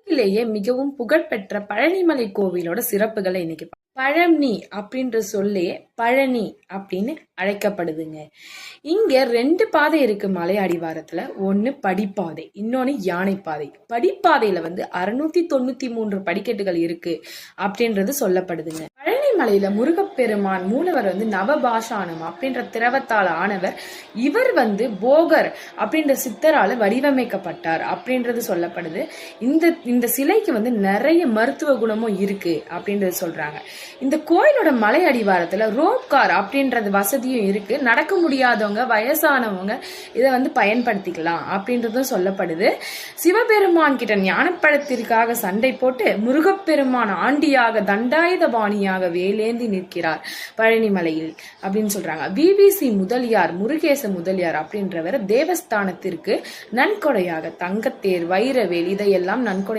ிலேயே மிகவும் புகழ்பெற்ற பழனிமலை கோவிலோட சிறப்புகளை இன்னைக்கு பழனி அப்படின்ற சொல்லே பழனி அப்படின்னு அழைக்கப்படுதுங்க. இங்க 2 பாதை இருக்கு மலை அடிவாரத்துல. ஒன்னு படிப்பாதை, இன்னொன்னு யானை பாதை. படிப்பாதையில 693 படிக்கட்டுகள் இருக்கு அப்படின்றது சொல்லப்படுதுங்க. பழனி மலையில முருகப்பெருமான் மூலவர் நவபாஷானம் அப்படின்ற திரவத்தால் ஆனவர். இவர் போகர் அப்படின்ற சித்தரால வடிவமைக்கப்பட்டார் அப்படின்றது சொல்லப்படுது. இந்த சிலைக்கு நிறைய மருத்துவ குணமும் இருக்கு அப்படின்றது சொல்றாங்க. இந்த கோயிலோட மலை அடிவாரத்துல ரோப் கார் அப்படின்றது வசதியும் இருக்கு. நடக்க முடியாதவங்க, வயசானவங்க இதை பயன்படுத்திக்கலாம் அப்படின்றதும் சொல்லப்படுது. சிவபெருமான் கிட்ட ஞானப்பழத்திற்காக சண்டை போட்டு முருகப்பெருமான் ஆண்டியாக தண்டாயுத பாணியாக வேலேந்தி நிற்கிறார் பழனி மலையில் அப்படின்னு சொல்றாங்க. BBC முதலியார் முருகேச முதலியார் அப்படின்றவர் தேவஸ்தானத்திற்கு நன்கொடையாக தங்கத்தேர், வைரவேல் இதையெல்லாம் நன்கொடை